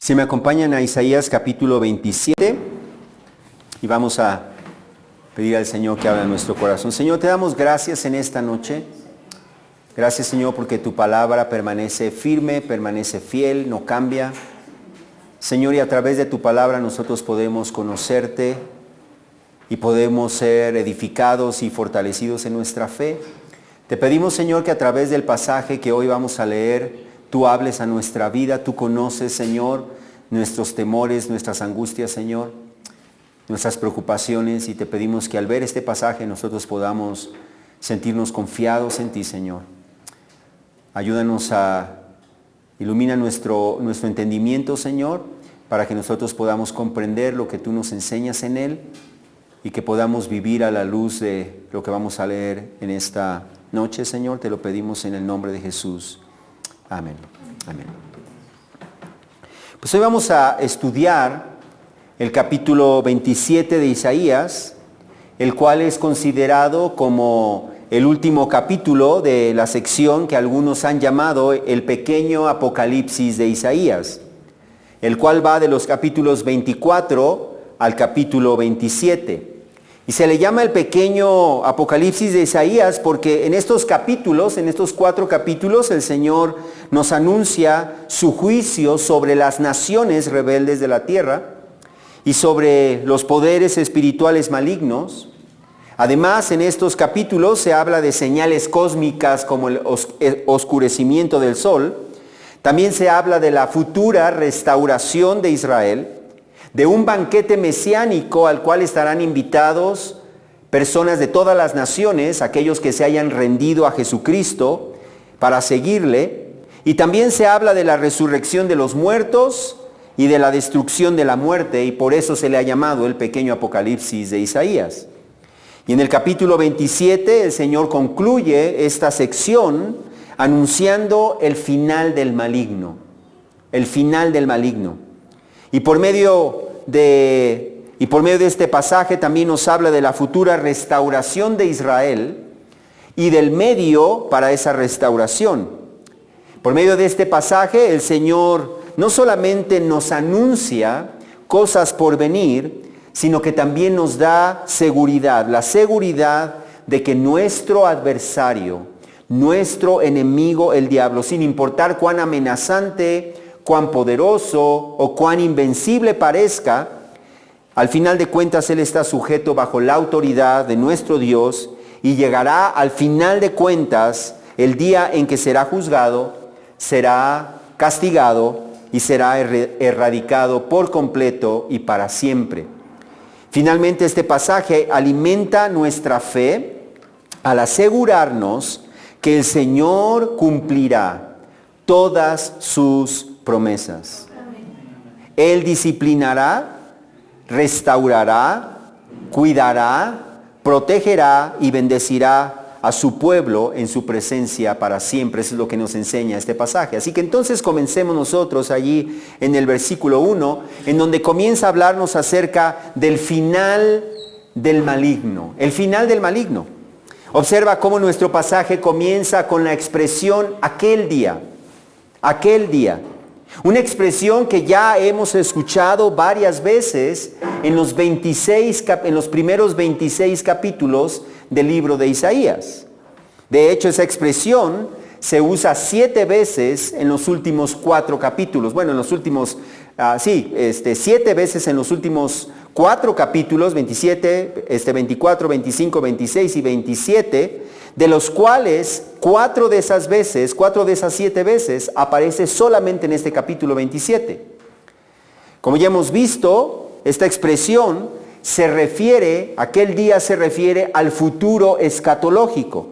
Si me acompañan a Isaías capítulo 27 y vamos a pedir al Señor que hable en nuestro corazón. Señor, te damos gracias en esta noche. Gracias, Señor, porque tu palabra permanece firme, permanece fiel, no cambia. Señor, y a través de tu palabra nosotros podemos conocerte y podemos ser edificados y fortalecidos en nuestra fe. Te pedimos, Señor, que a través del pasaje que hoy vamos a leer, tú hables a nuestra vida. Tú conoces, Señor, nuestros temores, nuestras angustias, Señor, nuestras preocupaciones, y te pedimos que al ver este pasaje nosotros podamos sentirnos confiados en ti, Señor. Ayúdanos ilumina nuestro entendimiento, Señor, para que nosotros podamos comprender lo que tú nos enseñas en él y que podamos vivir a la luz de lo que vamos a leer en esta noche, Señor. Te lo pedimos en el nombre de Jesús. Amén. Amén. Pues hoy vamos a estudiar el capítulo 27 de Isaías, el cual es considerado como el último capítulo de la sección que algunos han llamado el pequeño Apocalipsis de Isaías, el cual va de los capítulos 24 al capítulo 27. Y se le llama el pequeño Apocalipsis de Isaías porque en estos capítulos, en estos 4 capítulos, el Señor nos anuncia su juicio sobre las naciones rebeldes de la tierra y sobre los poderes espirituales malignos. Además, en estos capítulos se habla de señales cósmicas como el oscurecimiento del sol. También se habla de la futura restauración de Israel, de un banquete mesiánico al cual estarán invitados personas de todas las naciones, aquellos que se hayan rendido a Jesucristo para seguirle. Y también se habla de la resurrección de los muertos y de la destrucción de la muerte, y por eso se le ha llamado el pequeño Apocalipsis de Isaías. Y en el capítulo 27 el Señor concluye esta sección anunciando el final del maligno, el final del maligno. Y por medio de este pasaje también nos habla de la futura restauración de Israel y del medio para esa restauración. Por medio de este pasaje el Señor no solamente nos anuncia cosas por venir, sino que también nos da seguridad, la seguridad de que nuestro adversario, nuestro enemigo, el diablo, sin importar cuán amenazante, cuán poderoso o cuán invencible parezca, al final de cuentas él está sujeto bajo la autoridad de nuestro Dios y llegará al final de cuentas el día en que será juzgado, será castigado y será erradicado por completo y para siempre. Finalmente, este pasaje alimenta nuestra fe al asegurarnos que el Señor cumplirá todas sus promesas. Él disciplinará, restaurará, cuidará, protegerá y bendecirá a su pueblo en su presencia para siempre. Eso es lo que nos enseña este pasaje. Así que entonces comencemos nosotros allí en el versículo 1, en donde comienza a hablarnos acerca del final del maligno. El final del maligno. Observa cómo nuestro pasaje comienza con la expresión aquel día. Aquel día. Una expresión que ya hemos escuchado varias veces en los primeros 26 capítulos del libro de Isaías. De hecho, esa expresión se usa 7 veces en los últimos 4 capítulos. Bueno, en los últimos, 7 veces en los últimos 4 capítulos, 27, 24, 25, 26 y 27, de los cuales 4 de esas 7 veces, aparece solamente en este capítulo 27. Como ya hemos visto, esta expresión aquel día se refiere al futuro escatológico,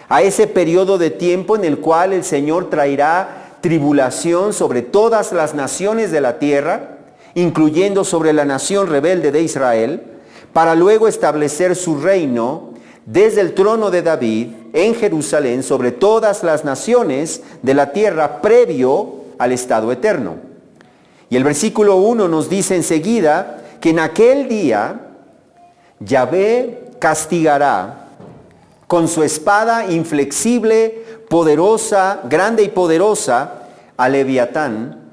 a ese periodo de tiempo en el cual el Señor traerá tribulación sobre todas las naciones de la tierra, incluyendo sobre la nación rebelde de Israel, para luego establecer su reino desde el trono de David en Jerusalén sobre todas las naciones de la tierra previo al estado eterno. Y el versículo 1 nos dice enseguida que en aquel día Yahvé castigará con su espada inflexible, poderosa, grande y poderosa a Leviatán,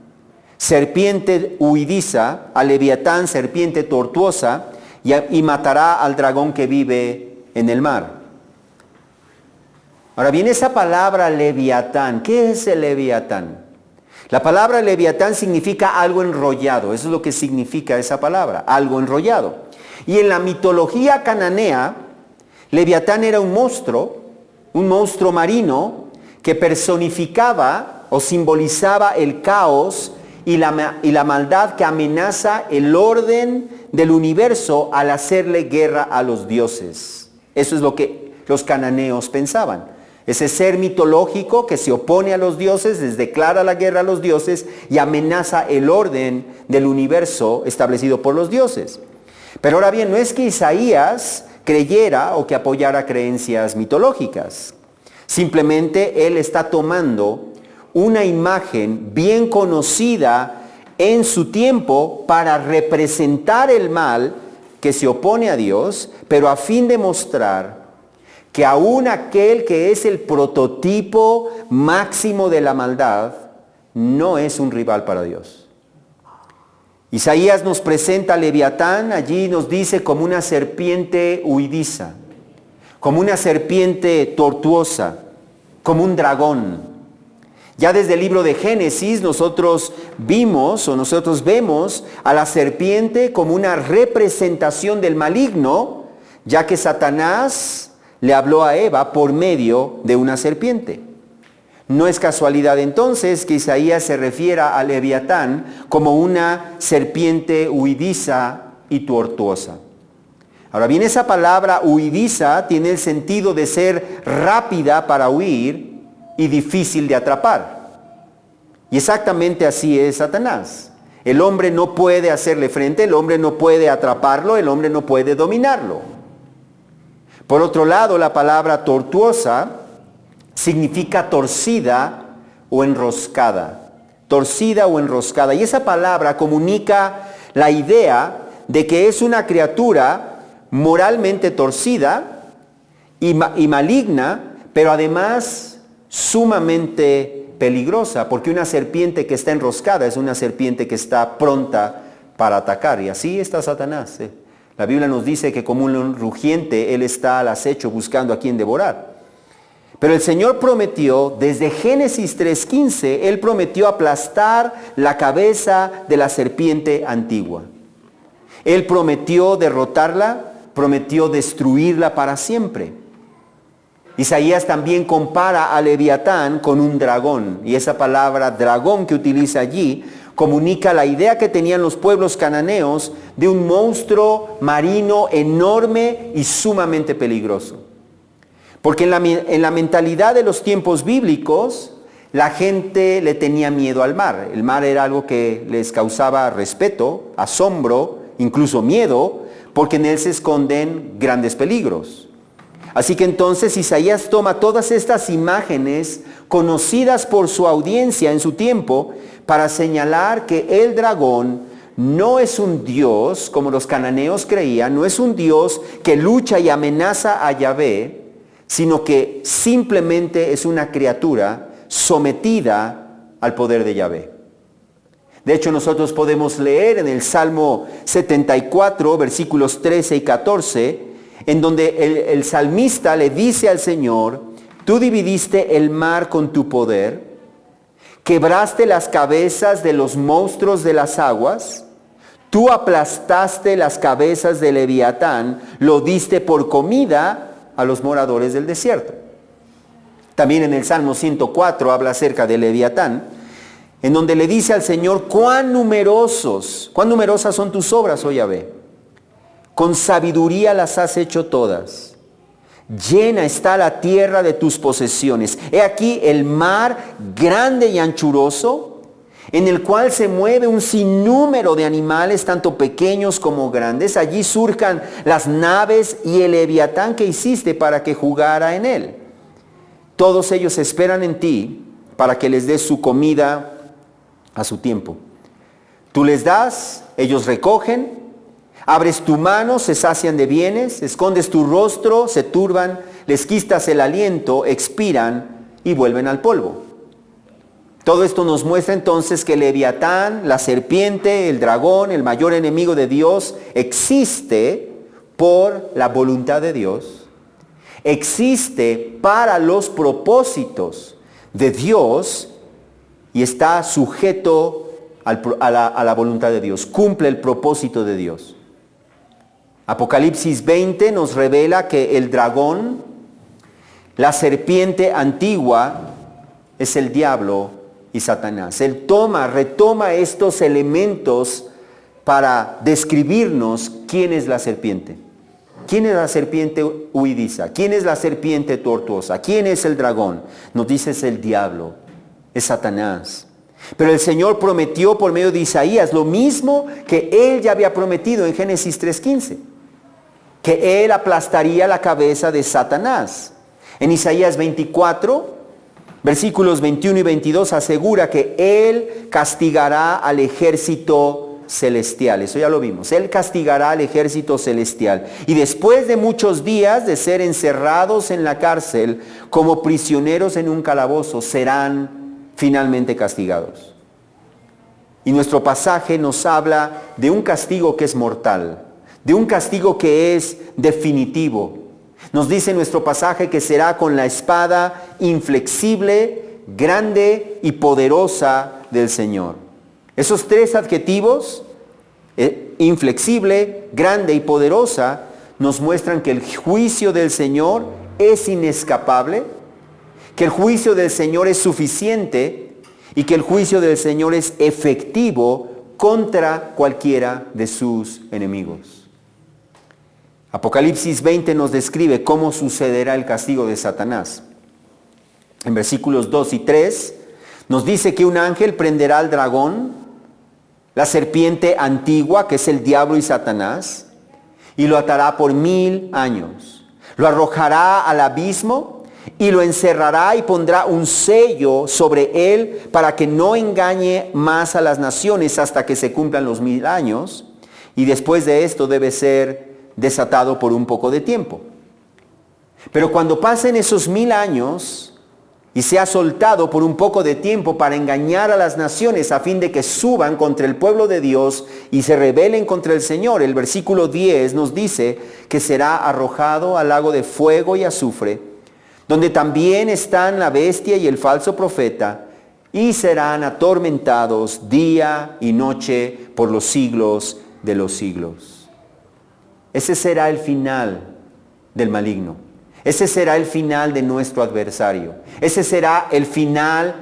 serpiente huidiza, a Leviatán, serpiente tortuosa, y matará al dragón que vive en el mar. Ahora bien, esa palabra Leviatán, ¿qué es el Leviatán? La palabra Leviatán significa algo enrollado, eso es lo que significa esa palabra, algo enrollado. Y en la mitología cananea, Leviatán era un monstruo marino que personificaba o simbolizaba el caos y la maldad que amenaza el orden del universo al hacerle guerra a los dioses. Eso es lo que los cananeos pensaban. Ese ser mitológico que se opone a los dioses, les declara la guerra a los dioses y amenaza el orden del universo establecido por los dioses. Pero ahora bien, no es que Isaías creyera o que apoyara creencias mitológicas. Simplemente él está tomando una imagen bien conocida en su tiempo para representar el mal que se opone a Dios, pero a fin de mostrar que aún aquel que es el prototipo máximo de la maldad no es un rival para Dios. Isaías nos presenta a Leviatán, allí nos dice como una serpiente huidiza, como una serpiente tortuosa, como un dragón. Ya desde el libro de Génesis nosotros vemos a la serpiente como una representación del maligno, ya que Satanás le habló a Eva por medio de una serpiente. No es casualidad entonces que Isaías se refiera a Leviatán como una serpiente huidiza y tortuosa. Ahora bien, esa palabra huidiza tiene el sentido de ser rápida para huir y difícil de atrapar. Y exactamente así es Satanás. El hombre no puede hacerle frente, el hombre no puede atraparlo, el hombre no puede dominarlo. Por otro lado, la palabra tortuosa significa torcida o enroscada. Torcida o enroscada. Y esa palabra comunica la idea de que es una criatura moralmente torcida y maligna, pero además sumamente peligrosa, porque una serpiente que está enroscada es una serpiente que está pronta para atacar. Y así está Satanás. La Biblia nos dice que como un león rugiente, él está al acecho buscando a quien devorar. Pero el Señor prometió, desde Génesis 3:15, Él prometió aplastar la cabeza de la serpiente antigua. Él prometió derrotarla, prometió destruirla para siempre. Isaías también compara a Leviatán con un dragón, y esa palabra dragón que utiliza allí comunica la idea que tenían los pueblos cananeos de un monstruo marino enorme y sumamente peligroso. Porque en la mentalidad de los tiempos bíblicos, la gente le tenía miedo al mar. El mar era algo que les causaba respeto, asombro, incluso miedo, porque en él se esconden grandes peligros. Así que entonces Isaías toma todas estas imágenes conocidas por su audiencia en su tiempo para señalar que el dragón no es un dios, como los cananeos creían, no es un dios que lucha y amenaza a Yahvé, sino que simplemente es una criatura sometida al poder de Yahvé. De hecho, nosotros podemos leer en el Salmo 74, versículos 13 y 14, en donde el salmista le dice al Señor: tú dividiste el mar con tu poder, quebraste las cabezas de los monstruos de las aguas, tú aplastaste las cabezas de Leviatán, lo diste por comida a los moradores del desierto. También en el Salmo 104 habla acerca de Leviatán, en donde le dice al Señor: cuán numerosas son tus obras, oh Yahvé. Con sabiduría las has hecho todas. Llena está la tierra de tus posesiones. He aquí el mar grande y anchuroso, en el cual se mueve un sinnúmero de animales, tanto pequeños como grandes. Allí surcan las naves y el Leviatán que hiciste para que jugara en él. Todos ellos esperan en ti para que les des su comida a su tiempo. Tú les das, ellos recogen. Abres tu mano, se sacian de bienes, escondes tu rostro, se turban, les quitas el aliento, expiran y vuelven al polvo. Todo esto nos muestra entonces que Leviatán, la serpiente, el dragón, el mayor enemigo de Dios, existe por la voluntad de Dios, existe para los propósitos de Dios y está sujeto a la voluntad de Dios, cumple el propósito de Dios. Apocalipsis 20 nos revela que el dragón, la serpiente antigua, es el diablo y Satanás. Él retoma estos elementos para describirnos quién es la serpiente. ¿Quién es la serpiente huidiza? ¿Quién es la serpiente tortuosa? ¿Quién es el dragón? Nos dice es el diablo, es Satanás. Pero el Señor prometió por medio de Isaías lo mismo que Él ya había prometido en Génesis 3:15, que Él aplastaría la cabeza de Satanás. En Isaías 24, versículos 21 y 22 asegura que Él castigará al ejército celestial. Eso ya lo vimos. Él castigará al ejército celestial. Y después de muchos días de ser encerrados en la cárcel como prisioneros en un calabozo, serán finalmente castigados. Y nuestro pasaje nos habla de un castigo que es mortal, de un castigo que es definitivo. Nos dice nuestro pasaje que será con la espada inflexible, grande y poderosa del Señor. Esos tres adjetivos, inflexible, grande y poderosa, nos muestran que el juicio del Señor es inescapable, que el juicio del Señor es suficiente y que el juicio del Señor es efectivo contra cualquiera de sus enemigos. Apocalipsis 20 nos describe cómo sucederá el castigo de Satanás. En versículos 2 y 3 nos dice que un ángel prenderá al dragón, la serpiente antigua, que es el diablo y Satanás, y lo atará por 1000 años. Lo arrojará al abismo y lo encerrará y pondrá un sello sobre él para que no engañe más a las naciones hasta que se cumplan los 1000 años. Y después de esto debe ser desatado por un poco de tiempo. Pero cuando pasen esos 1000 años y sea soltado por un poco de tiempo para engañar a las naciones a fin de que suban contra el pueblo de Dios y se rebelen contra el Señor, el versículo 10 nos dice que será arrojado al lago de fuego y azufre, donde también están la bestia y el falso profeta, y serán atormentados día y noche por los siglos de los siglos. Ese será el final del maligno. Ese será el final de nuestro adversario. Ese será el final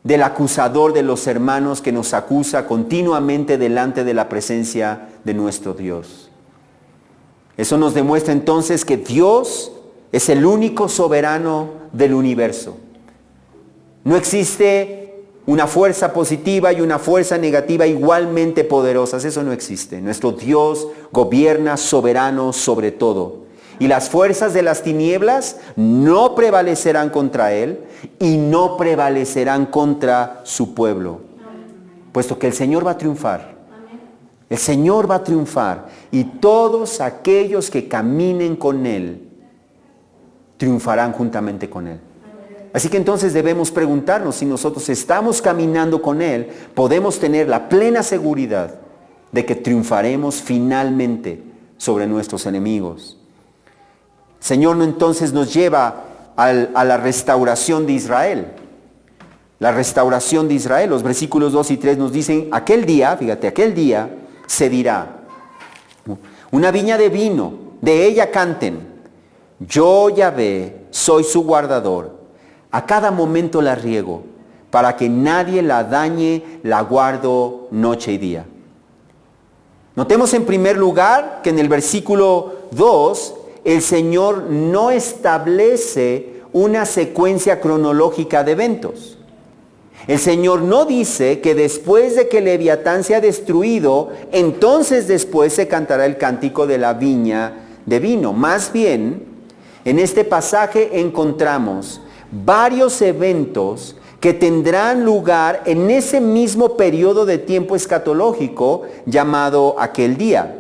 del acusador de los hermanos que nos acusa continuamente delante de la presencia de nuestro Dios. Eso nos demuestra entonces que Dios es el único soberano del universo. No existe una fuerza positiva y una fuerza negativa igualmente poderosas. Eso no existe. Nuestro Dios gobierna soberano sobre todo. Y las fuerzas de las tinieblas no prevalecerán contra Él y no prevalecerán contra su pueblo. Puesto que el Señor va a triunfar. El Señor va a triunfar. Y todos aquellos que caminen con Él triunfarán juntamente con Él. Así que entonces debemos preguntarnos si nosotros estamos caminando con Él, podemos tener la plena seguridad de que triunfaremos finalmente sobre nuestros enemigos. Señor entonces nos lleva a la restauración de Israel. La restauración de Israel. Los versículos 2 y 3 nos dicen, aquel día, fíjate, aquel día se dirá, una viña de vino, de ella canten, yo Yahvé soy su guardador, a cada momento la riego, para que nadie la dañe, la guardo noche y día. Notemos en primer lugar que en el versículo 2, el Señor no establece una secuencia cronológica de eventos. El Señor no dice que después de que Leviatán sea destruido, entonces después se cantará el cántico de la viña de vino. Más bien, en este pasaje encontramos varios eventos que tendrán lugar en ese mismo periodo de tiempo escatológico llamado aquel día.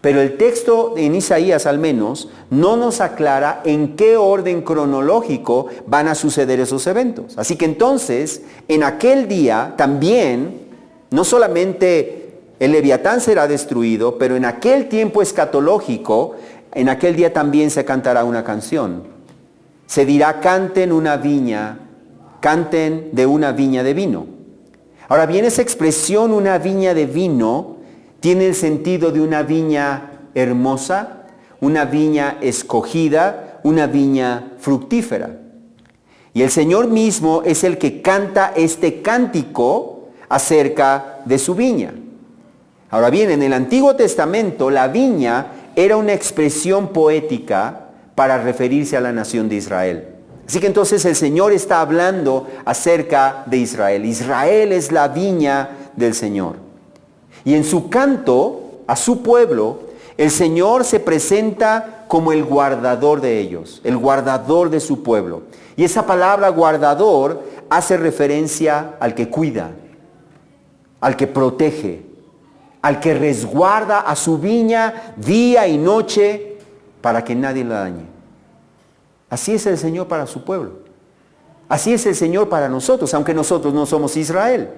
Pero el texto en Isaías al menos no nos aclara en qué orden cronológico van a suceder esos eventos. Así que entonces, en aquel día también, no solamente el Leviatán será destruido, pero en aquel tiempo escatológico, en aquel día también se cantará una canción. Se dirá, canten de una viña de vino. Ahora bien, esa expresión, una viña de vino, tiene el sentido de una viña hermosa, una viña escogida, una viña fructífera. Y el Señor mismo es el que canta este cántico acerca de su viña. Ahora bien, en el Antiguo Testamento la viña era una expresión poética para referirse a la nación de Israel. Así que entonces el Señor está hablando acerca de Israel. Israel es la viña del Señor. Y en su canto a su pueblo, el Señor se presenta como el guardador de ellos, el guardador de su pueblo. Y esa palabra guardador hace referencia al que cuida, al que protege, al que resguarda a su viña día y noche para que nadie la dañe. Así es el Señor para su pueblo. Así es el Señor para nosotros, aunque nosotros no somos Israel.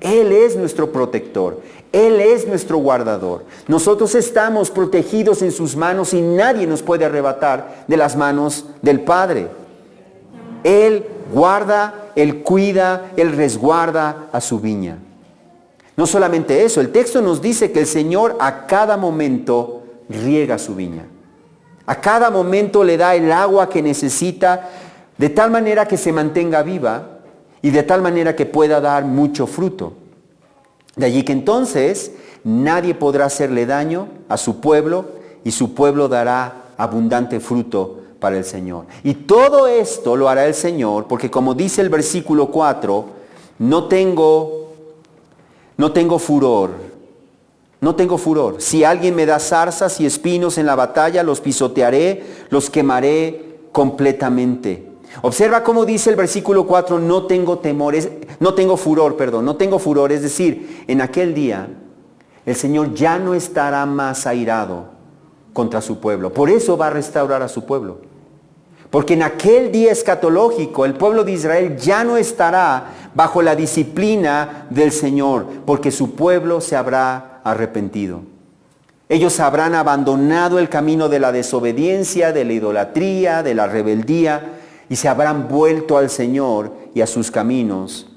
Él es nuestro protector. Él es nuestro guardador. Nosotros estamos protegidos en sus manos y nadie nos puede arrebatar de las manos del Padre. Él guarda, Él cuida, Él resguarda a su viña. No solamente eso, el texto nos dice que el Señor a cada momento riega su viña. A cada momento le da el agua que necesita, de tal manera que se mantenga viva y de tal manera que pueda dar mucho fruto. De allí que entonces nadie podrá hacerle daño a su pueblo y su pueblo dará abundante fruto para el Señor. Y todo esto lo hará el Señor porque, como dice el versículo 4, no tengo furor. No tengo furor. Si alguien me da zarzas y espinos en la batalla, los pisotearé, los quemaré completamente. Observa cómo dice el versículo 4, no tengo furor, es decir, en aquel día el Señor ya no estará más airado contra su pueblo. Por eso va a restaurar a su pueblo. Porque en aquel día escatológico el pueblo de Israel ya no estará bajo la disciplina del Señor, porque su pueblo se habrá arrepentido. Ellos habrán abandonado el camino de la desobediencia, de la idolatría, de la rebeldía, y se habrán vuelto al Señor y a sus caminos.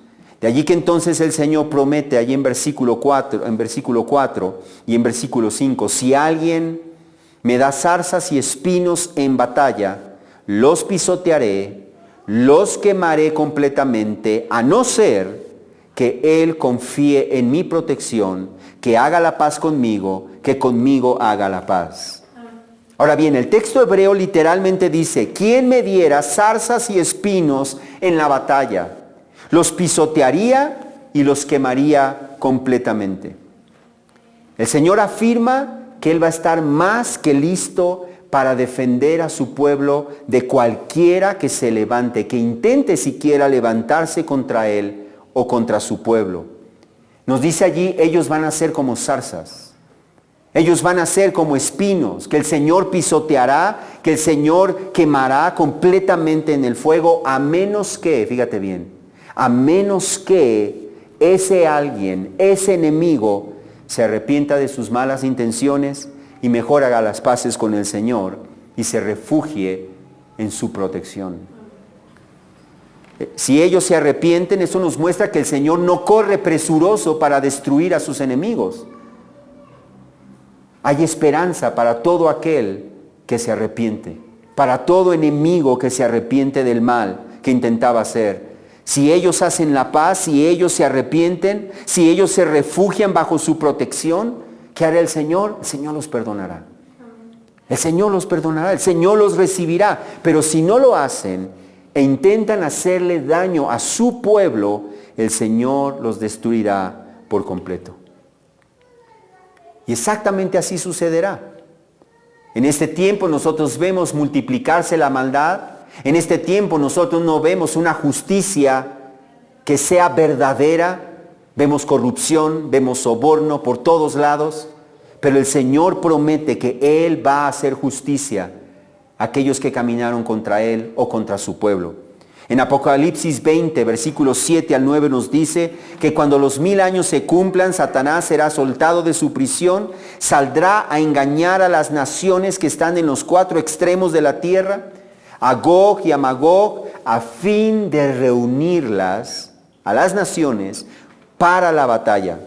De allí que entonces el Señor promete allí en versículo 4 y en versículo 5, si alguien me da zarzas y espinos en batalla, los pisotearé, los quemaré completamente, a no ser que Él confíe en mi protección, que haga la paz conmigo, que conmigo haga la paz. Ahora bien, el texto hebreo literalmente dice, ¿quién me diera zarzas y espinos en la batalla? Los pisotearía y los quemaría completamente. El Señor afirma que Él va a estar más que listo para defender a su pueblo de cualquiera que se levante, que intente siquiera levantarse contra Él o contra su pueblo. Nos dice allí, ellos van a ser como zarzas. Ellos van a ser como espinos, que el Señor pisoteará, que el Señor quemará completamente en el fuego, a menos que, fíjate bien, a menos que ese alguien, ese enemigo, se arrepienta de sus malas intenciones y mejor haga las paces con el Señor y se refugie en su protección. Si ellos se arrepienten, eso nos muestra que el Señor no corre presuroso para destruir a sus enemigos. Hay esperanza para todo aquel que se arrepiente, para todo enemigo que se arrepiente del mal que intentaba hacer. Si ellos hacen la paz, si ellos se arrepienten, si ellos se refugian bajo su protección, ¿qué hará el Señor? El Señor los perdonará. El Señor los perdonará, el Señor los recibirá. Pero si no lo hacen e intentan hacerle daño a su pueblo, el Señor los destruirá por completo. Y exactamente así sucederá. En este tiempo nosotros vemos multiplicarse la maldad. En este tiempo nosotros no vemos una justicia que sea verdadera. Vemos corrupción, vemos soborno por todos lados. Pero el Señor promete que Él va a hacer justicia a aquellos que caminaron contra Él o contra su pueblo. En Apocalipsis 20, versículos 7 al 9 nos dice que cuando los 1000 años se cumplan, Satanás será soltado de su prisión, saldrá a engañar a las naciones que están en los 4 extremos de la tierra, a Gog y a Magog, a fin de reunirlas a las naciones para la batalla.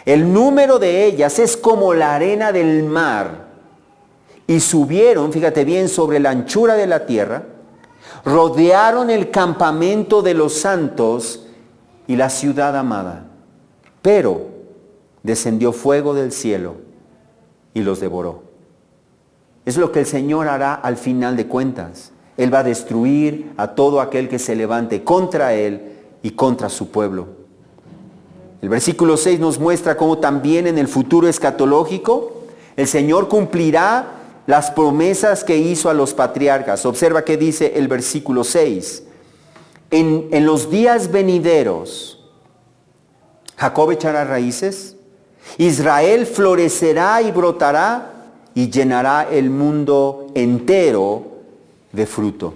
El número de ellas es como la arena del mar, y subieron, fíjate bien, sobre la anchura de la tierra, rodearon el campamento de los santos y la ciudad amada. Pero descendió fuego del cielo y los devoró. Es lo que el Señor hará al final de cuentas. Él va a destruir a todo aquel que se levante contra Él y contra su pueblo. El versículo 6 nos muestra cómo también en el futuro escatológico el Señor cumplirá las promesas que hizo a los patriarcas. Observa qué dice el versículo 6. En los días venideros, Jacob echará raíces, Israel florecerá y brotará y llenará el mundo entero de fruto.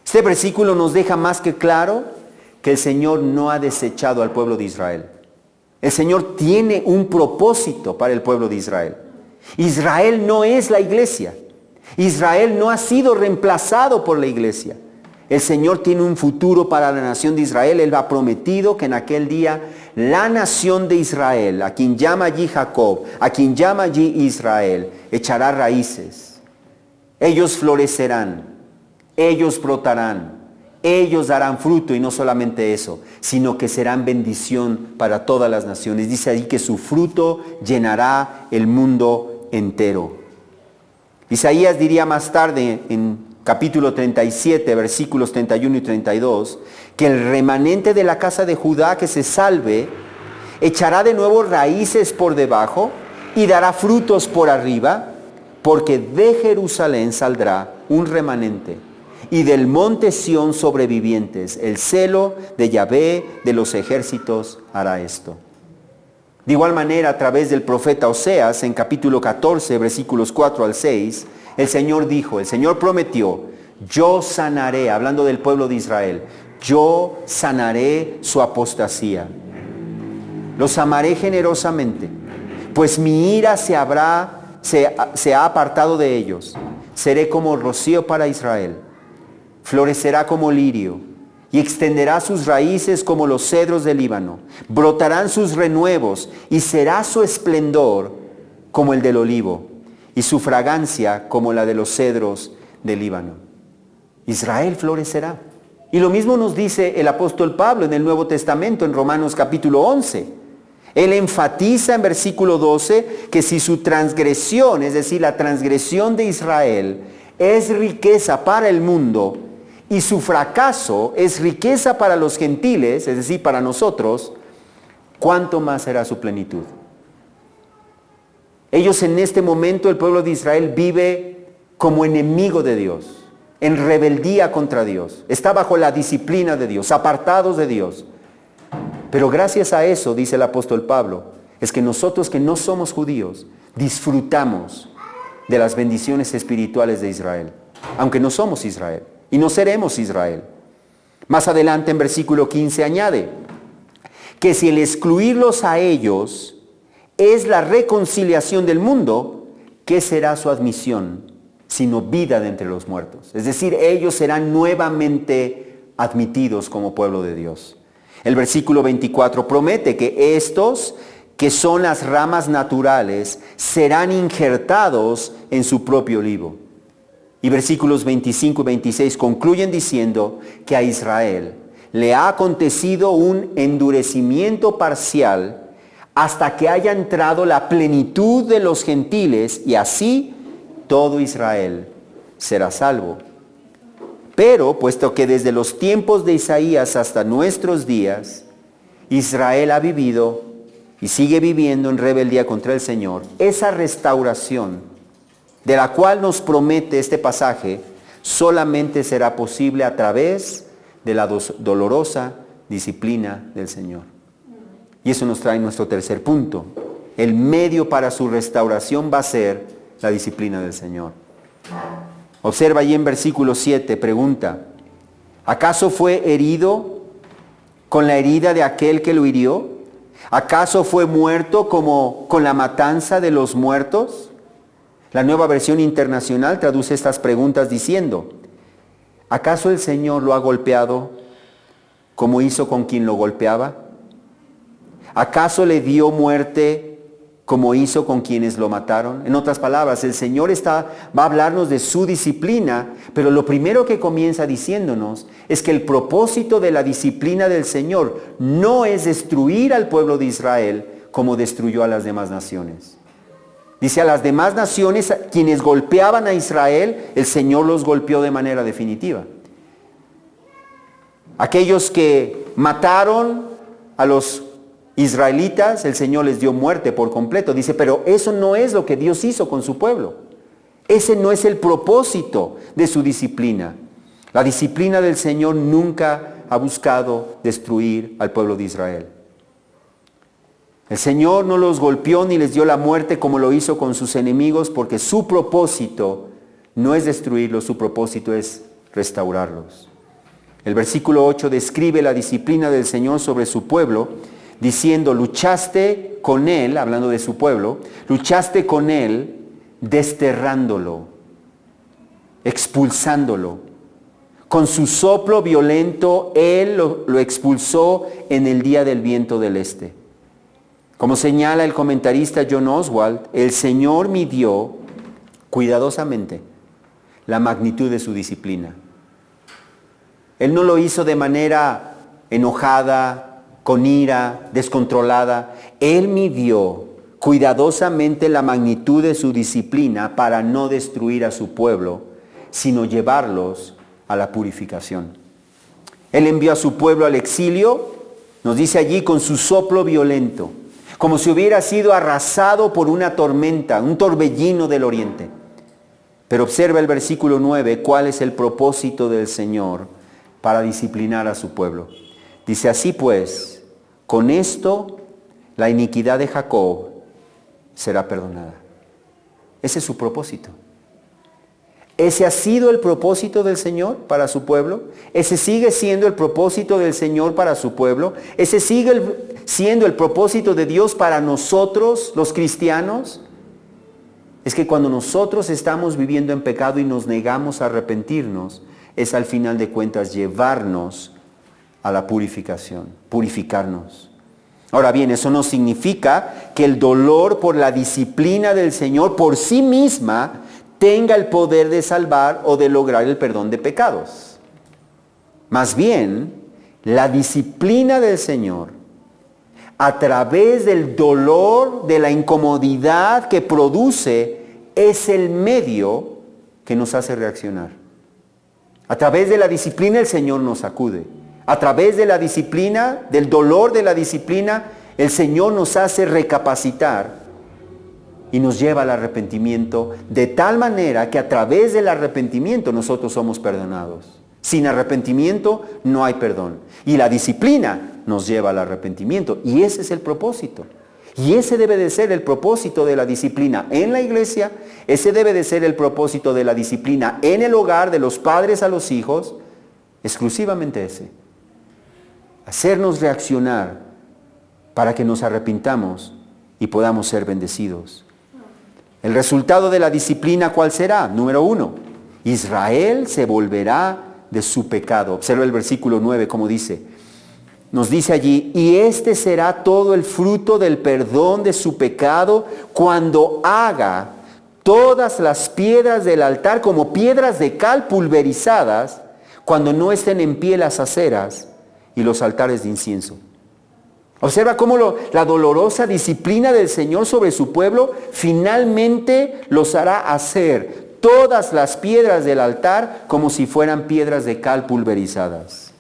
Este versículo nos deja más que claro que el Señor no ha desechado al pueblo de Israel. El Señor tiene un propósito para el pueblo de Israel. Israel no es la iglesia. Israel no ha sido reemplazado por la iglesia. El Señor tiene un futuro para la nación de Israel. Él ha prometido que en aquel día la nación de Israel, a quien llama allí Jacob, a quien llama allí Israel, echará raíces. Ellos florecerán, ellos brotarán, ellos darán fruto, y no solamente eso, sino que serán bendición para todas las naciones. Dice ahí que su fruto llenará el mundo entero. Isaías diría más tarde en capítulo 37, versículos 31 y 32, que el remanente de la casa de Judá que se salve echará de nuevo raíces por debajo y dará frutos por arriba, porque de Jerusalén saldrá un remanente y del monte Sión sobrevivientes. El celo de Yahvé de los ejércitos hará esto. De igual manera, a través del profeta Oseas, en capítulo 14, versículos 4 al 6, el Señor dijo, el Señor prometió, yo sanaré, hablando del pueblo de Israel, yo sanaré su apostasía. Los amaré generosamente, pues mi ira se ha apartado de ellos. Seré como rocío para Israel, florecerá como lirio y extenderá sus raíces como los cedros del Líbano. Brotarán sus renuevos y será su esplendor como el del olivo y su fragancia como la de los cedros del Líbano. Israel florecerá. Y lo mismo nos dice el apóstol Pablo en el Nuevo Testamento, en Romanos capítulo 11. Él enfatiza en versículo 12 que si su transgresión, es decir, la transgresión de Israel, es riqueza para el mundo y su fracaso es riqueza para los gentiles, es decir, para nosotros, ¿cuánto más será su plenitud? Ellos en este momento, el pueblo de Israel vive como enemigo de Dios, en rebeldía contra Dios, está bajo la disciplina de Dios, apartados de Dios. Pero gracias a eso, dice el apóstol Pablo, es que nosotros que no somos judíos, disfrutamos de las bendiciones espirituales de Israel, aunque no somos Israel y no seremos Israel. Más adelante en versículo 15 añade que si el excluirlos a ellos es la reconciliación del mundo, ¿qué será su admisión sino vida de entre los muertos? Es decir, ellos serán nuevamente admitidos como pueblo de Dios. El versículo 24 promete que estos, que son las ramas naturales, serán injertados en su propio olivo. Y versículos 25 y 26 concluyen diciendo que a Israel le ha acontecido un endurecimiento parcial hasta que haya entrado la plenitud de los gentiles, y así todo Israel será salvo. Pero, puesto que desde los tiempos de Isaías hasta nuestros días, Israel ha vivido y sigue viviendo en rebeldía contra el Señor, esa restauración de la cual nos promete este pasaje solamente será posible a través de la dolorosa disciplina del Señor. Y eso nos trae nuestro tercer punto. el medio para su restauración va a ser la disciplina del Señor. Observa allí en versículo 7, pregunta, ¿acaso fue herido con la herida de aquel que lo hirió? ¿Acaso fue muerto como con la matanza de los muertos? La Nueva Versión Internacional traduce estas preguntas diciendo, ¿acaso el Señor lo ha golpeado como hizo con quien lo golpeaba? ¿Acaso le dio muerte como hizo con quienes lo mataron? En otras palabras, el Señor va a hablarnos de su disciplina, pero lo primero que comienza diciéndonos es que el propósito de la disciplina del Señor no es destruir al pueblo de Israel como destruyó a las demás naciones. Dice, a las demás naciones, quienes golpeaban a Israel, el Señor los golpeó de manera definitiva. Aquellos que mataron a los israelitas, el Señor les dio muerte por completo. Dice, pero eso no es lo que Dios hizo con su pueblo. Ese no es el propósito de su disciplina. La disciplina del Señor nunca ha buscado destruir al pueblo de Israel. El Señor no los golpeó ni les dio la muerte como lo hizo con sus enemigos, porque su propósito no es destruirlos, su propósito es restaurarlos. El versículo 8 describe la disciplina del Señor sobre su pueblo, diciendo, luchaste con él, hablando de su pueblo, luchaste con él desterrándolo, expulsándolo. Con su soplo violento él lo expulsó en el día del viento del este. Como señala el comentarista John Oswald, el Señor midió cuidadosamente la magnitud de su disciplina. Él no lo hizo de manera enojada, con ira, descontrolada. Él midió cuidadosamente la magnitud de su disciplina para no destruir a su pueblo, sino llevarlos a la purificación. Él envió a su pueblo al exilio, nos dice allí, con su soplo violento, como si hubiera sido arrasado por una tormenta, un torbellino del oriente. Pero observa el versículo 9, cuál es el propósito del Señor para disciplinar a su pueblo. Dice, así pues, con esto la iniquidad de Jacob será perdonada. Ese es su propósito. Ese ha sido el propósito del Señor para su pueblo. Ese sigue siendo el propósito del Señor para su pueblo. Ese sigue siendo el propósito de Dios para nosotros, los cristianos. Es que cuando nosotros estamos viviendo en pecado y nos negamos a arrepentirnos, es al final de cuentas llevarnos a la purificación, purificarnos. Ahora bien, eso no significa que el dolor por la disciplina del Señor por sí misma tenga el poder de salvar o de lograr el perdón de pecados. Más bien, la disciplina del Señor, a través del dolor, de la incomodidad que produce, es el medio que nos hace reaccionar. A través de la disciplina el Señor nos sacude. A través de la disciplina, del dolor de la disciplina, el Señor nos hace recapacitar y nos lleva al arrepentimiento, de tal manera que a través del arrepentimiento nosotros somos perdonados. Sin arrepentimiento no hay perdón. Y la disciplina nos lleva al arrepentimiento. Y ese es el propósito. Y ese debe de ser el propósito de la disciplina en la iglesia. Ese debe de ser el propósito de la disciplina en el hogar, de los padres a los hijos. Exclusivamente ese. Hacernos reaccionar para que nos arrepintamos y podamos ser bendecidos. El resultado de la disciplina, ¿cuál será? Número 1, Israel se volverá de su pecado. Observa el versículo 9, como dice. Nos dice allí, y este será todo el fruto del perdón de su pecado cuando haga todas las piedras del altar como piedras de cal pulverizadas, cuando no estén en pie las aceras y los altares de incienso. Observa cómo la dolorosa disciplina del Señor sobre su pueblo finalmente los hará hacer todas las piedras del altar como si fueran piedras de cal pulverizadas.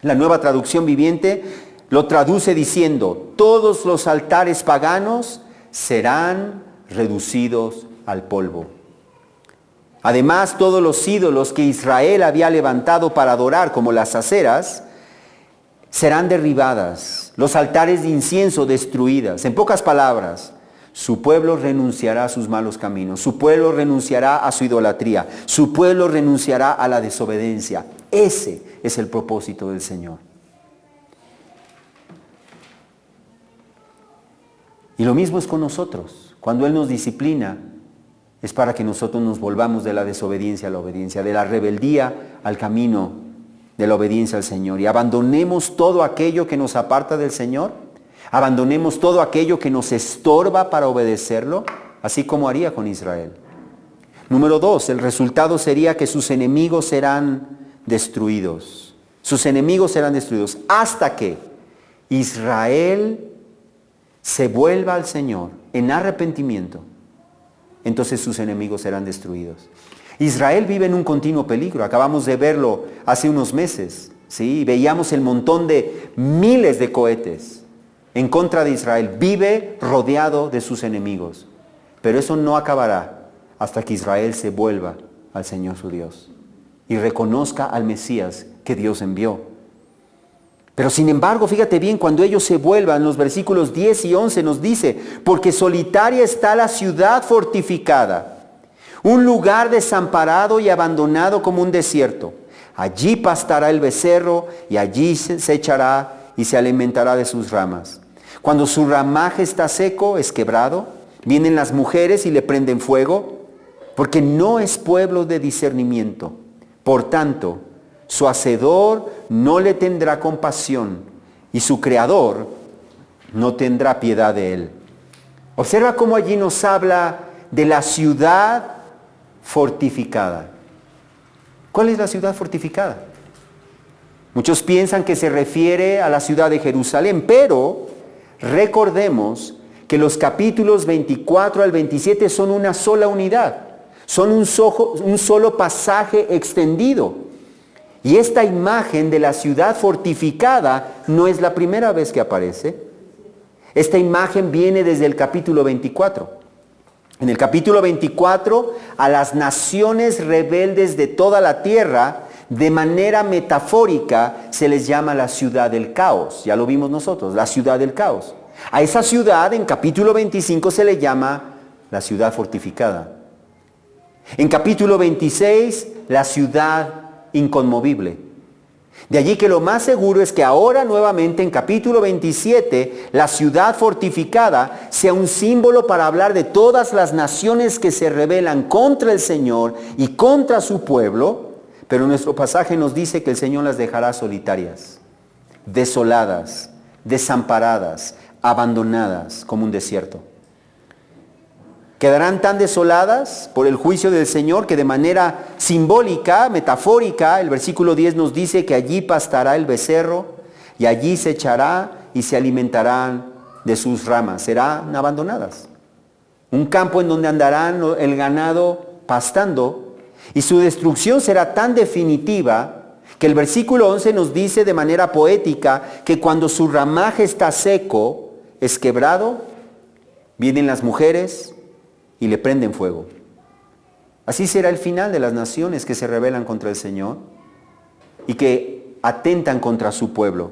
La Nueva Traducción Viviente lo traduce diciendo, todos los altares paganos serán reducidos al polvo. Además, todos los ídolos que Israel había levantado para adorar, como las aceras, serán derribadas, los altares de incienso destruidas. En pocas palabras, su pueblo renunciará a sus malos caminos, su pueblo renunciará a su idolatría, su pueblo renunciará a la desobediencia. Ese es el propósito del Señor. Y lo mismo es con nosotros. Cuando Él nos disciplina, es para que nosotros nos volvamos de la desobediencia a la obediencia, de la rebeldía al camino de la obediencia al Señor. Y abandonemos todo aquello que nos aparta del Señor, abandonemos todo aquello que nos estorba para obedecerlo, así como haría con Israel. Número 2, el resultado sería que sus enemigos serán destruidos. Sus enemigos serán destruidos hasta que Israel se vuelva al Señor en arrepentimiento. Entonces sus enemigos serán destruidos. Israel vive en un continuo peligro. Acabamos de verlo hace unos meses, ¿sí? Veíamos el montón de miles de cohetes en contra de Israel. Vive rodeado de sus enemigos. Pero eso no acabará hasta que Israel se vuelva al Señor su Dios y reconozca al Mesías que Dios envió. Pero sin embargo, fíjate bien, cuando ellos se vuelvan, los versículos 10 y 11 nos dice, porque solitaria está la ciudad fortificada, un lugar desamparado y abandonado como un desierto. Allí pastará el becerro y allí se echará y se alimentará de sus ramas. Cuando su ramaje está seco, es quebrado, vienen las mujeres y le prenden fuego, porque no es pueblo de discernimiento. Por tanto, su hacedor no le tendrá compasión y su creador no tendrá piedad de él. Observa cómo allí nos habla de la ciudad fortificada. ¿Cuál es la ciudad fortificada? Muchos piensan que se refiere a la ciudad de Jerusalén, pero recordemos que los capítulos 24 al 27 son una sola unidad, son un solo pasaje extendido. Y esta imagen de la ciudad fortificada no es la primera vez que aparece. Esta imagen viene desde el capítulo 24. En el capítulo 24, a las naciones rebeldes de toda la tierra, de manera metafórica, se les llama la ciudad del caos. Ya lo vimos nosotros, la ciudad del caos. A esa ciudad, en capítulo 25, se le llama la ciudad fortificada. En capítulo 26, la ciudad inconmovible. De allí que lo más seguro es que ahora nuevamente en capítulo 27 la ciudad fortificada sea un símbolo para hablar de todas las naciones que se rebelan contra el Señor y contra su pueblo, pero nuestro pasaje nos dice que el Señor las dejará solitarias, desoladas, desamparadas, abandonadas como un desierto. Quedarán tan desoladas por el juicio del Señor que de manera simbólica, metafórica, el versículo 10 nos dice que allí pastará el becerro y allí se echará y se alimentarán de sus ramas. Serán abandonadas. Un campo en donde andarán el ganado pastando y su destrucción será tan definitiva que el versículo 11 nos dice de manera poética que cuando su ramaje está seco, es quebrado, vienen las mujeres y le prenden fuego. Así será el final de las naciones que se rebelan contra el Señor y que atentan contra su pueblo.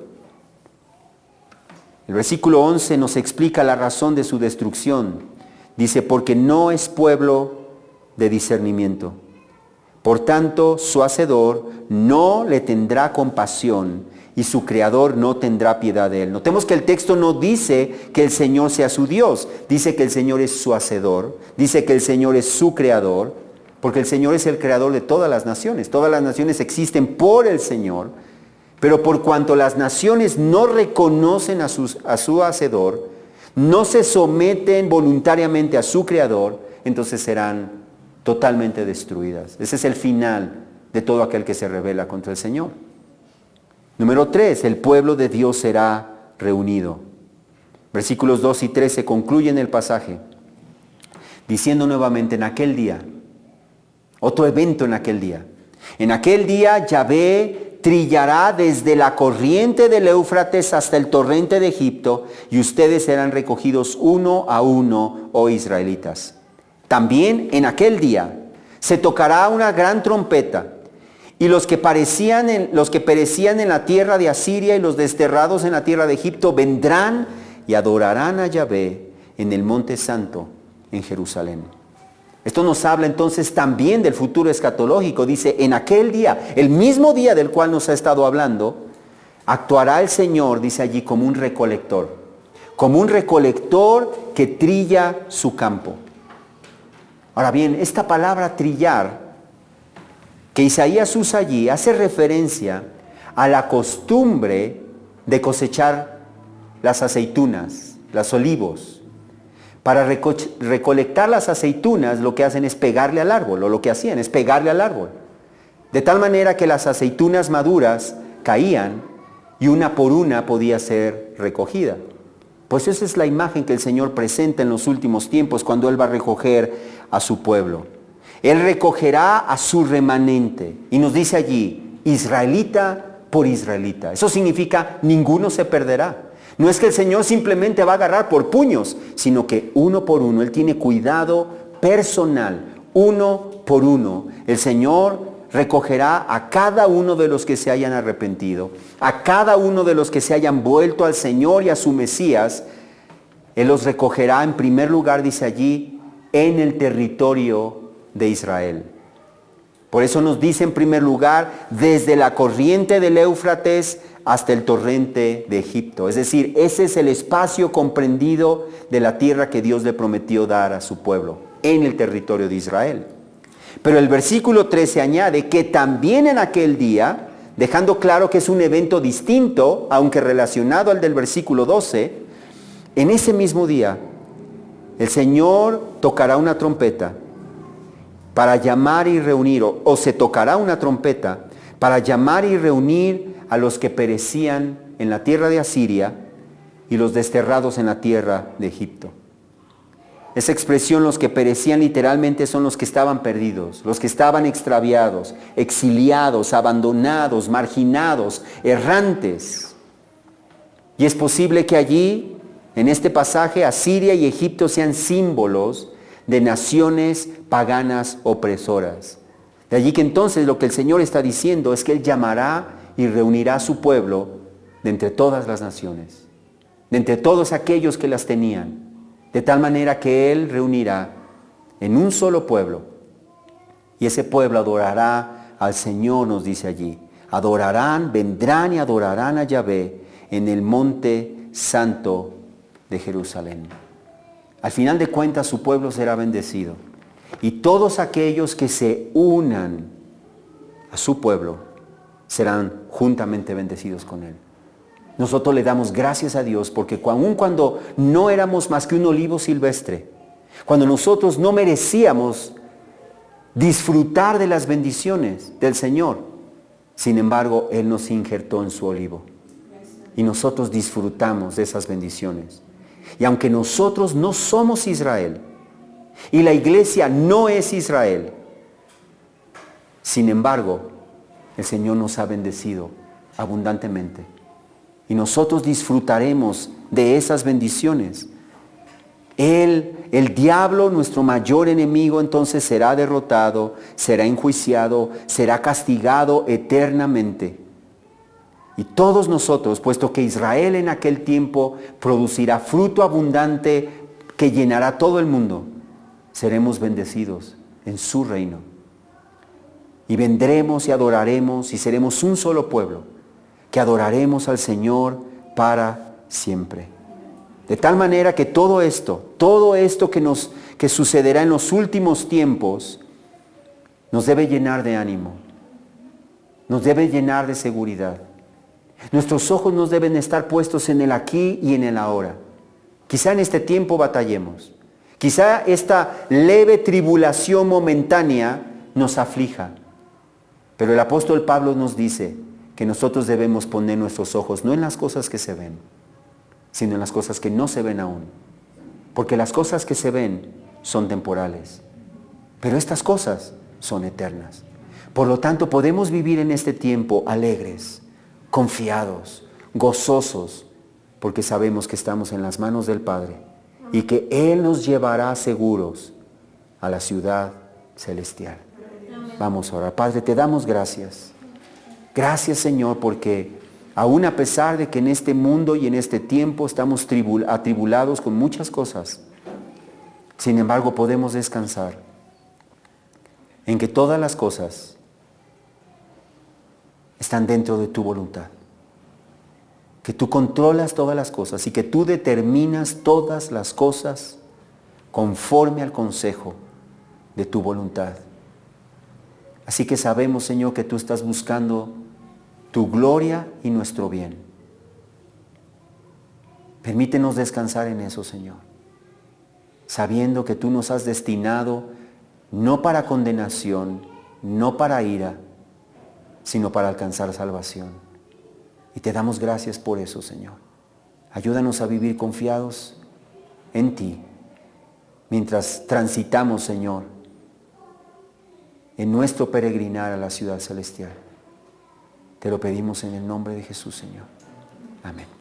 El versículo 11 nos explica la razón de su destrucción. Dice, porque no es pueblo de discernimiento. Por tanto, su hacedor no le tendrá compasión y su creador no tendrá piedad de él. Notemos que el texto no dice que el Señor sea su Dios, dice que el Señor es su hacedor, dice que el Señor es su creador, porque el Señor es el creador de todas las naciones. Todas las naciones existen por el Señor, pero por cuanto las naciones no reconocen a su hacedor, no se someten voluntariamente a su creador, entonces serán totalmente destruidas. Ese es el final de todo aquel que se rebela contra el Señor. Número 3, el pueblo de Dios será reunido. Versículos 2 y 3 concluyen el pasaje, diciendo nuevamente en aquel día, otro evento en aquel día. En aquel día Yahvé trillará desde la corriente del Éufrates hasta el torrente de Egipto, y ustedes serán recogidos uno a uno, oh israelitas. También en aquel día se tocará una gran trompeta, Y los que perecían en la tierra de Asiria y los desterrados en la tierra de Egipto vendrán y adorarán a Yahvé en el monte santo en Jerusalén. Esto nos habla entonces también del futuro escatológico. Dice, en aquel día, el mismo día del cual nos ha estado hablando, actuará el Señor, dice allí, como un recolector que trilla su campo. Ahora bien, esta palabra trillar que Isaías usa allí hace referencia a la costumbre de cosechar las aceitunas, los olivos. Para recolectar las aceitunas lo que hacen es pegarle al árbol, o lo que hacían es pegarle al árbol. De tal manera que las aceitunas maduras caían y una por una podía ser recogida. Pues esa es la imagen que el Señor presenta en los últimos tiempos cuando Él va a recoger a su pueblo. Él recogerá a su remanente. Y nos dice allí, israelita por israelita. Eso significa, ninguno se perderá. No es que el Señor simplemente va a agarrar por puños, sino que uno por uno. Él tiene cuidado personal, uno por uno. El Señor recogerá a cada uno de los que se hayan arrepentido, a cada uno de los que se hayan vuelto al Señor y a su Mesías. Él los recogerá en primer lugar, dice allí, en el territorio de Israel. Por eso nos dice en primer lugar, desde la corriente del Éufrates hasta el torrente de Egipto. Es decir, ese es el espacio comprendido de la tierra que Dios le prometió dar a su pueblo, en el territorio de Israel. Pero el versículo 13 añade que también en aquel día, dejando claro que es un evento distinto, aunque relacionado al del versículo 12, en ese mismo día, el Señor tocará una trompeta para llamar y reunir, o se tocará una trompeta para llamar y reunir a los que perecían en la tierra de Asiria y los desterrados en la tierra de Egipto. Esa expresión, los que perecían, literalmente son los que estaban perdidos, los que estaban extraviados, exiliados, abandonados, marginados, errantes. Y es posible que allí, en este pasaje, Asiria y Egipto sean símbolos de naciones paganas opresoras. De allí que entonces lo que el Señor está diciendo es que Él llamará y reunirá a su pueblo de entre todas las naciones, de entre todos aquellos que las tenían, de tal manera que Él reunirá en un solo pueblo, y ese pueblo adorará al Señor, nos dice allí. Adorarán, vendrán y adorarán a Yahvé en el monte santo de Jerusalén. Al final de cuentas, su pueblo será bendecido. Y todos aquellos que se unan a su pueblo serán juntamente bendecidos con Él. Nosotros le damos gracias a Dios porque aun cuando no éramos más que un olivo silvestre, cuando nosotros no merecíamos disfrutar de las bendiciones del Señor, sin embargo, Él nos injertó en su olivo. Y nosotros disfrutamos de esas bendiciones. Y aunque nosotros no somos Israel, y la iglesia no es Israel, sin embargo, el Señor nos ha bendecido abundantemente. Y nosotros disfrutaremos de esas bendiciones. El diablo, nuestro mayor enemigo, entonces será derrotado, será enjuiciado, será castigado eternamente. Y todos nosotros, puesto que Israel en aquel tiempo producirá fruto abundante que llenará todo el mundo, seremos bendecidos en su reino. Y vendremos y adoraremos y seremos un solo pueblo, que adoraremos al Señor para siempre. De tal manera que todo esto que sucederá en los últimos tiempos, nos debe llenar de ánimo, nos debe llenar de seguridad. Nuestros ojos nos deben estar puestos en el aquí y en el ahora. Quizá en este tiempo batallemos. Quizá esta leve tribulación momentánea nos aflija. Pero el apóstol Pablo nos dice que nosotros debemos poner nuestros ojos no en las cosas que se ven, sino en las cosas que no se ven aún. Porque las cosas que se ven son temporales, pero estas cosas son eternas. Por lo tanto, podemos vivir en este tiempo alegres, confiados, gozosos, porque sabemos que estamos en las manos del Padre y que Él nos llevará seguros a la ciudad celestial. Vamos a orar. Padre, te damos gracias. Gracias, Señor, porque aún a pesar de que en este mundo y en este tiempo estamos atribulados con muchas cosas, sin embargo podemos descansar en que todas las cosas están dentro de tu voluntad. Que tú controlas todas las cosas y que tú determinas todas las cosas conforme al consejo de tu voluntad. Así que sabemos, Señor, que tú estás buscando tu gloria y nuestro bien. Permítenos descansar en eso, Señor, sabiendo que tú nos has destinado no para condenación, no para ira, sino para alcanzar salvación. Y te damos gracias por eso, Señor. Ayúdanos a vivir confiados en ti, mientras transitamos, Señor, en nuestro peregrinar a la ciudad celestial. Te lo pedimos en el nombre de Jesús, Señor. Amén.